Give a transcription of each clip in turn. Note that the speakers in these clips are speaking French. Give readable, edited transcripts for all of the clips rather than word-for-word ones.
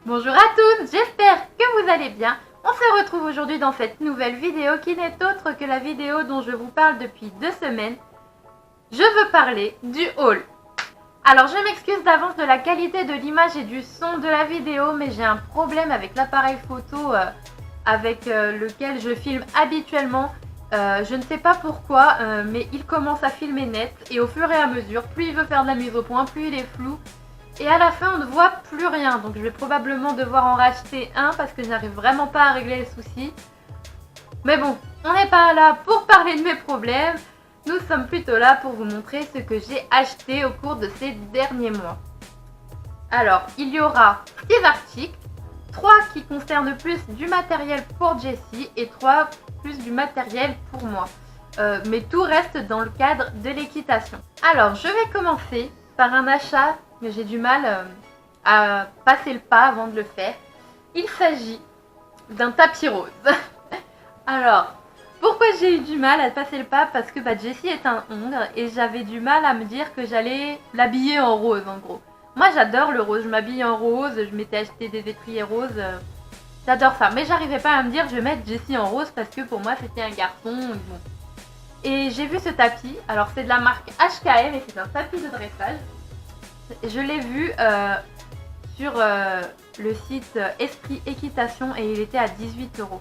Bonjour à tous, j'espère que vous allez bien. On se retrouve aujourd'hui dans cette nouvelle vidéo qui n'est autre que la vidéo dont je vous parle depuis 2 semaines. Je veux parler du haul. Alors je m'excuse d'avance de la qualité de l'image et du son de la vidéo, mais j'ai un problème avec l'appareil photo avec lequel je filme habituellement. Je ne sais pas pourquoi, mais il commence à filmer net et au fur et à mesure, plus il veut faire de la mise au point, plus il est flou. Et à la fin, on ne voit plus rien, donc je vais probablement devoir en racheter un parce que je n'arrive vraiment pas à régler les soucis. Mais bon, on n'est pas là pour parler de mes problèmes, nous sommes plutôt là pour vous montrer ce que j'ai acheté au cours de ces derniers mois. Alors, il y aura 6 articles, 3 qui concernent plus du matériel pour Jessie et 3 plus du matériel pour moi. Mais tout reste dans le cadre de l'équitation. Alors, je vais commencer par un achat mais j'ai du mal à passer le pas avant de le faire. Il s'agit d'un tapis rose. Alors, pourquoi j'ai eu du mal à passer le pas? Parce que Jessie est un hongre et j'avais du mal à me dire que j'allais l'habiller en rose en gros. Moi j'adore le rose, je m'habille en rose, je m'étais acheté des étriers roses, j'adore ça. Mais j'arrivais pas à me dire je vais mettre Jessie en rose parce que pour moi c'était un garçon. Bon. Et j'ai vu ce tapis, alors c'est de la marque HKM et c'est un tapis de dressage. Je l'ai vu sur le site Esprit Équitation et il était à 18 €.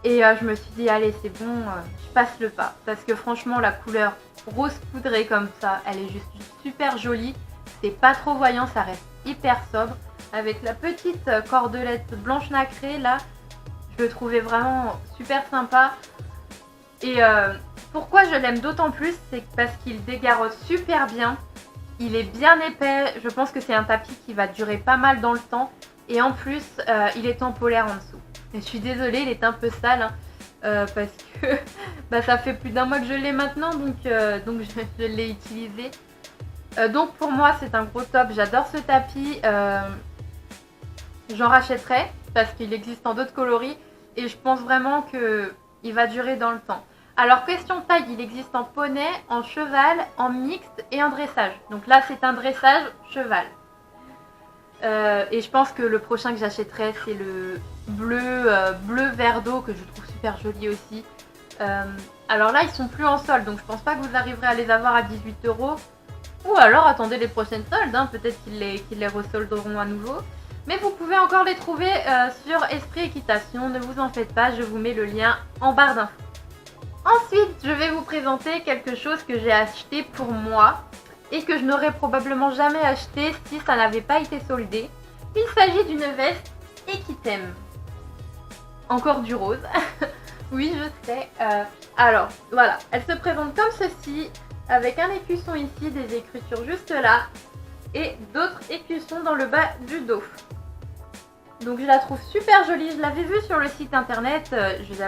Et je me suis dit allez c'est bon, je passe le pas. Parce que franchement la couleur rose poudrée comme ça, elle est juste super jolie. C'est pas trop voyant, ça reste hyper sobre. Avec la petite cordelette blanche nacrée là, je le trouvais vraiment super sympa. Et pourquoi je l'aime d'autant plus, c'est parce qu'il dégarote super bien. Il est bien épais, je pense que c'est un tapis qui va durer pas mal dans le temps. Et en plus, il est en polaire en dessous. Et je suis désolée, il est un peu sale, hein, parce que ça fait plus d'un mois que je l'ai maintenant, donc je l'ai utilisé. Donc pour moi, c'est un gros top, j'adore ce tapis. J'en rachèterai, parce qu'il existe en d'autres coloris. Et je pense vraiment qu'il va durer dans le temps. Alors question taille, il existe en poney, en cheval, en mixte et en dressage. Donc là c'est un dressage cheval. Et je pense que le prochain que j'achèterai c'est le bleu vert d'eau que je trouve super joli aussi. Alors là ils sont plus en solde donc je pense pas que vous arriverez à les avoir à 18 €. Ou alors attendez les prochaines soldes, hein, peut-être qu'ils les resolderont à nouveau. Mais vous pouvez encore les trouver sur Esprit Équitation, ne vous en faites pas, je vous mets le lien en barre d'infos. Ensuite, je vais vous présenter quelque chose que j'ai acheté pour moi et que je n'aurais probablement jamais acheté si ça n'avait pas été soldé. Il s'agit d'une veste Equitem. Encore du rose. Oui, je sais. Alors, voilà. Elle se présente comme ceci, avec un écusson ici, des écritures juste là, et d'autres écussons dans le bas du dos. Donc je la trouve super jolie. Je l'avais vue sur le site internet,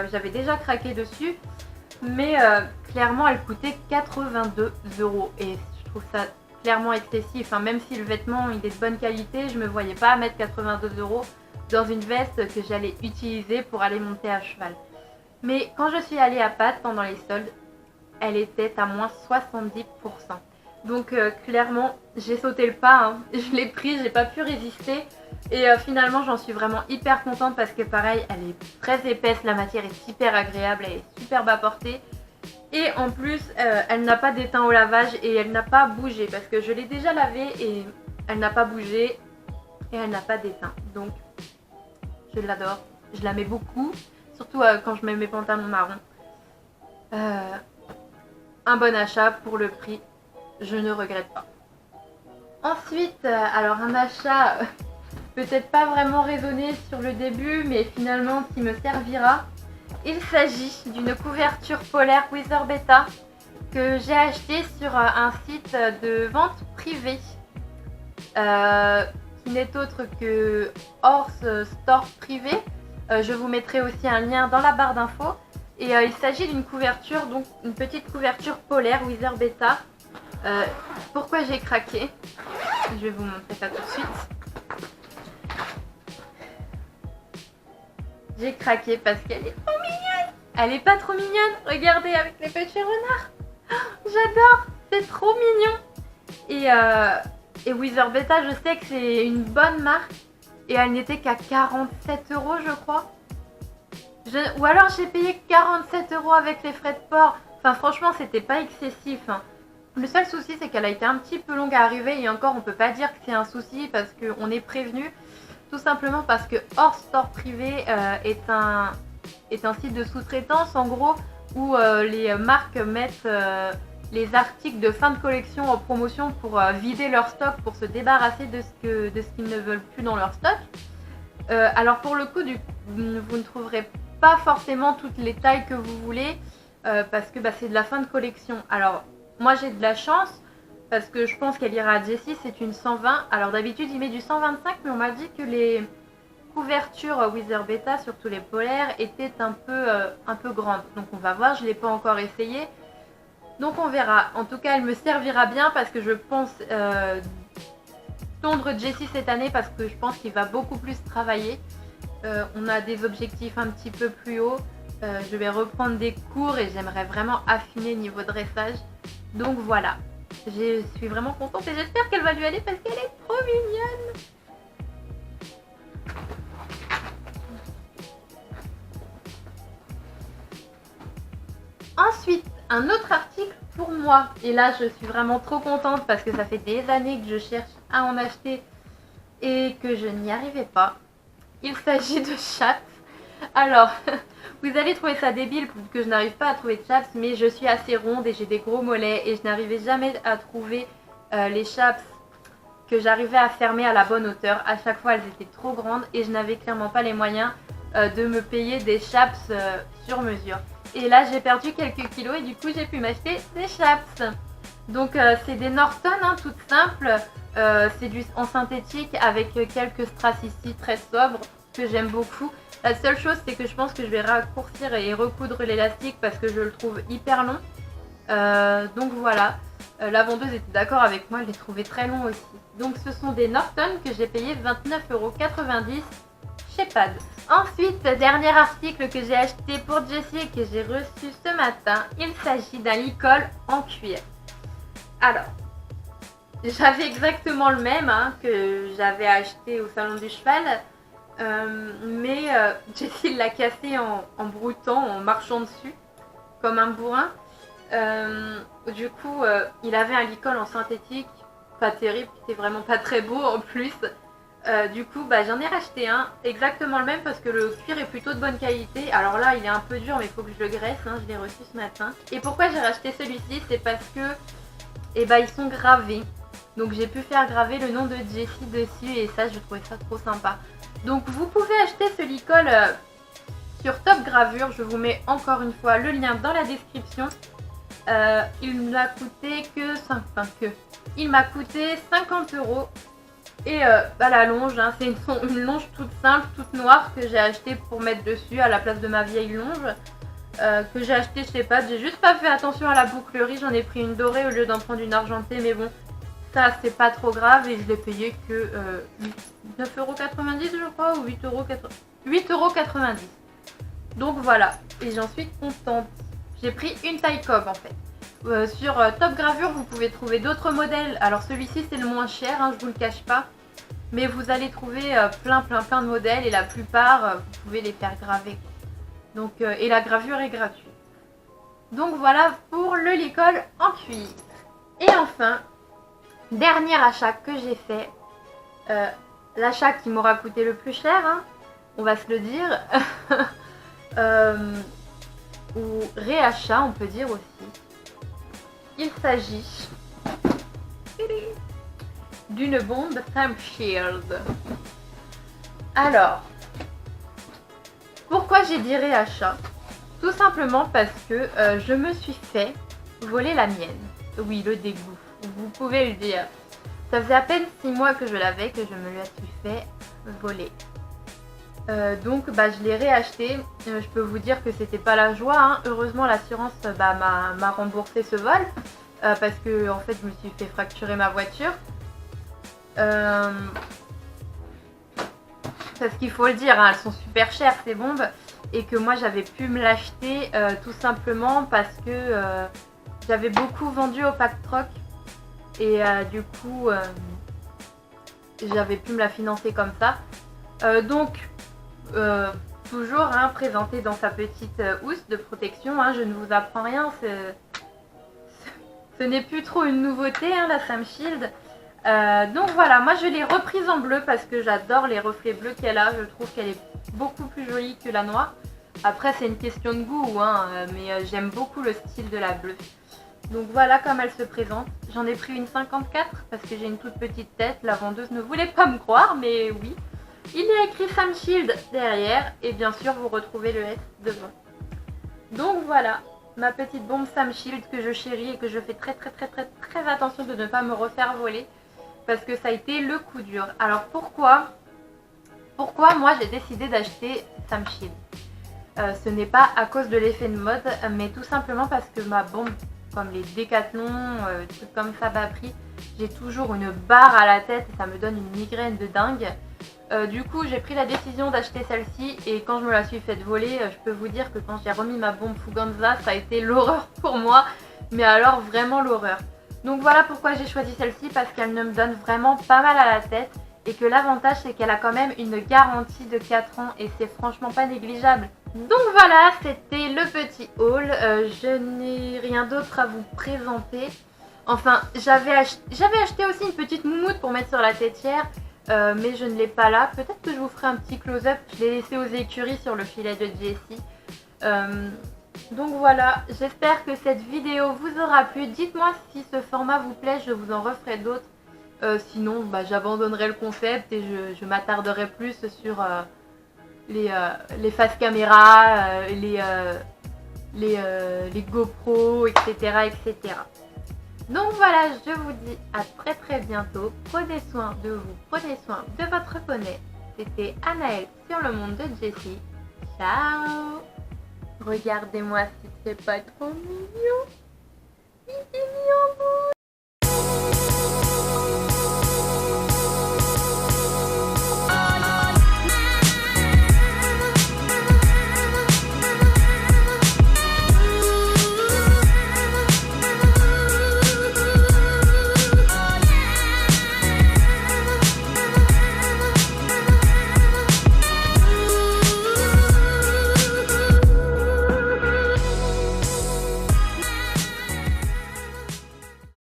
j'avais déjà craqué dessus. Mais clairement elle coûtait 82 € et je trouve ça clairement excessif, hein. Même si le vêtement il est de bonne qualité, je me voyais pas mettre 82 € dans une veste que j'allais utiliser pour aller monter à cheval. Mais quand je suis allée à Pâtes pendant les soldes, elle était à moins 70%. Donc clairement j'ai sauté le pas, hein. Je l'ai pris, j'ai pas pu résister. Et finalement j'en suis vraiment hyper contente parce que pareil elle est très épaisse, la matière est super agréable, elle est superbe à porter. Et en plus elle n'a pas d'étain au lavage et elle n'a pas bougé parce que je l'ai déjà lavée et elle n'a pas bougé et elle n'a pas d'étain. Donc je l'adore, je la mets beaucoup, surtout quand je mets mes pantalons marrons. Un bon achat pour le prix, je ne regrette pas. Ensuite, alors un achat peut-être pas vraiment raisonné sur le début, mais finalement qui me servira. Il s'agit d'une couverture polaire Weather Beta que j'ai acheté sur un site de vente privée qui n'est autre que Horse Store Privé. Je vous mettrai aussi un lien dans la barre d'infos. Et il s'agit d'une couverture, donc une petite couverture polaire Weather Beta. Pourquoi j'ai craqué? Je vais vous montrer ça tout de suite. J'ai craqué parce qu'elle est trop mignonne. Elle est pas trop mignonne? Regardez avec les petits renards. Oh, j'adore, c'est trop mignon. Et Weather Beta, je sais que c'est une bonne marque. et elle n'était qu'à 47 € je crois. Ou alors j'ai payé 47 € avec les frais de port. Enfin franchement c'était pas excessif. Hein. Le seul souci c'est qu'elle a été un petit peu longue à arriver et encore on peut pas dire que c'est un souci parce qu'on est prévenu. Tout simplement parce que Hors Store Privé est un site de sous-traitance en gros où les marques mettent les articles de fin de collection en promotion pour vider leur stock, pour se débarrasser de ce qu'ils ne veulent plus dans leur stock. Alors pour le coup, vous ne trouverez pas forcément toutes les tailles que vous voulez parce que c'est de la fin de collection. Alors moi j'ai de la chance parce que je pense qu'elle ira à Jessie, c'est une 120. Alors d'habitude il met du 125 mais on m'a dit que les couvertures Wither Beta, surtout les polaires, étaient un peu grandes. Donc on va voir, je ne l'ai pas encore essayé. Donc on verra. En tout cas elle me servira bien parce que je pense tondre Jessie cette année parce que je pense qu'il va beaucoup plus travailler. On a des objectifs un petit peu plus hauts. Je vais reprendre des cours et j'aimerais vraiment affiner niveau dressage. Donc voilà. Je suis vraiment contente et j'espère qu'elle va lui aller parce qu'elle est trop mignonne. Ensuite, un autre article pour moi. Et là, je suis vraiment trop contente parce que ça fait des années que je cherche à en acheter et que je n'y arrivais pas. Il s'agit de chaps. Alors, vous allez trouver ça débile que je n'arrive pas à trouver de chaps, mais je suis assez ronde et j'ai des gros mollets et je n'arrivais jamais à trouver les chaps que j'arrivais à fermer à la bonne hauteur. À chaque fois, elles étaient trop grandes et je n'avais clairement pas les moyens de me payer des chaps sur mesure. Et là, j'ai perdu quelques kilos et du coup, j'ai pu m'acheter des chaps. Donc, c'est des Norton, hein, toutes simples. C'est en synthétique avec quelques strass ici très sobres que j'aime beaucoup. La seule chose, c'est que je pense que je vais raccourcir et recoudre l'élastique parce que je le trouve hyper long. Donc voilà, la vendeuse était d'accord avec moi, elle les trouvait très longs aussi. Donc ce sont des Norton que j'ai payé 29,90 € chez Pad. Ensuite, dernier article que j'ai acheté pour Jessie et que j'ai reçu ce matin, il s'agit d'un licol en cuir. Alors, j'avais exactement le même que j'avais acheté au salon du cheval. Mais Jessie l'a cassé en broutant, en marchant dessus, comme un bourrin. Du coup, il avait un licol en synthétique, pas terrible, qui était vraiment pas très beau en plus. Du coup, j'en ai racheté un, exactement le même parce que le cuir est plutôt de bonne qualité. Alors là, il est un peu dur, mais il faut que je le graisse, je l'ai reçu ce matin. Et pourquoi j'ai racheté celui-ci? C'est parce que ils sont gravés. Donc j'ai pu faire graver le nom de Jessie dessus et ça, je trouvais ça trop sympa. Donc vous pouvez acheter ce licol sur Top Gravure, je vous mets encore une fois le lien dans la description. Il m'a coûté il m'a coûté 50 € et la longe, c'est une longe toute simple, toute noire que j'ai achetée pour mettre dessus à la place de ma vieille longe que j'ai achetée chez Pad. J'ai juste pas fait attention à la bouclerie, j'en ai pris une dorée au lieu d'en prendre une argentée, mais bon. Ça c'est pas trop grave et je l'ai payé que 9,90 € je crois ou 8,90 €. Donc voilà, et j'en suis contente. J'ai pris une taille cob en fait. Sur Top Gravure vous pouvez trouver d'autres modèles. Alors celui-ci c'est le moins cher, je vous le cache pas. Mais vous allez trouver plein de modèles et la plupart vous pouvez les faire graver. Donc, et la gravure est gratuite. Donc voilà pour le licol en cuir. Et enfin, dernier achat que j'ai fait, l'achat qui m'aura coûté le plus cher, on va se le dire, ou réachat on peut dire aussi. Il s'agit d'une bombe Time Shield. Alors, pourquoi j'ai dit réachat? Tout simplement parce que je me suis fait voler la mienne. Oui, le dégoût. Vous pouvez le dire. Ça faisait à peine 6 mois que je l'avais, que je me la suis fait voler. Donc je l'ai réacheté. Je peux vous dire que c'était pas la joie. Heureusement l'assurance m'a remboursé ce vol. Parce que en fait je me suis fait fracturer ma voiture. Parce qu'il faut le dire, elles sont super chères ces bombes. Et que moi j'avais pu me l'acheter tout simplement parce que j'avais beaucoup vendu au Pack Troc. Et du coup, j'avais pu me la financer comme ça. Donc, toujours hein, présenté dans sa petite housse de protection, hein, je ne vous apprends rien, ce n'est plus trop une nouveauté, hein, la Sam Shield. Donc voilà, moi je l'ai reprise en bleu parce que j'adore les reflets bleus qu'elle a, je trouve qu'elle est beaucoup plus jolie que la noire. Après c'est une question de goût, hein, mais j'aime beaucoup le style de la bleue. Donc voilà comme elle se présente. J'en ai pris une 54 parce que j'ai une toute petite tête, la vendeuse ne voulait pas me croire, mais oui. Il y a écrit Sam Shield derrière et bien sûr vous retrouvez le S devant. Donc voilà, ma petite bombe Sam Shield que je chéris et que je fais très attention de ne pas me refaire voler parce que ça a été le coup dur. Alors pourquoi moi j'ai décidé d'acheter Sam Shield? Ce n'est pas à cause de l'effet de mode, mais tout simplement parce que ma bombe, comme les Décathlon, trucs comme ça bas prix, j'ai toujours une barre à la tête et ça me donne une migraine de dingue. Du coup j'ai pris la décision d'acheter celle-ci et quand je me la suis faite voler, je peux vous dire que quand j'ai remis ma bombe Fuganza, ça a été l'horreur pour moi, mais alors vraiment l'horreur. Donc voilà pourquoi j'ai choisi celle-ci, parce qu'elle ne me donne vraiment pas mal à la tête et que l'avantage c'est qu'elle a quand même une garantie de 4 ans et c'est franchement pas négligeable. Donc voilà, c'était le petit haul, je n'ai rien d'autre à vous présenter. Enfin, j'avais acheté aussi une petite moumoute pour mettre sur la tétière, mais je ne l'ai pas là. Peut-être que je vous ferai un petit close-up, je l'ai laissé aux écuries sur le filet de Jessie. Donc voilà, j'espère que cette vidéo vous aura plu. Dites-moi si ce format vous plaît, je vous en referai d'autres. Sinon, j'abandonnerai le concept et je m'attarderai plus sur les face caméra, les GoPro, etc., etc. Donc voilà, je vous dis à très bientôt. Prenez soin de vous, prenez soin de votre poney. C'était Anaëlle sur le monde de Jessie. Ciao! Regardez-moi si c'est pas trop mignon. Il est mignon.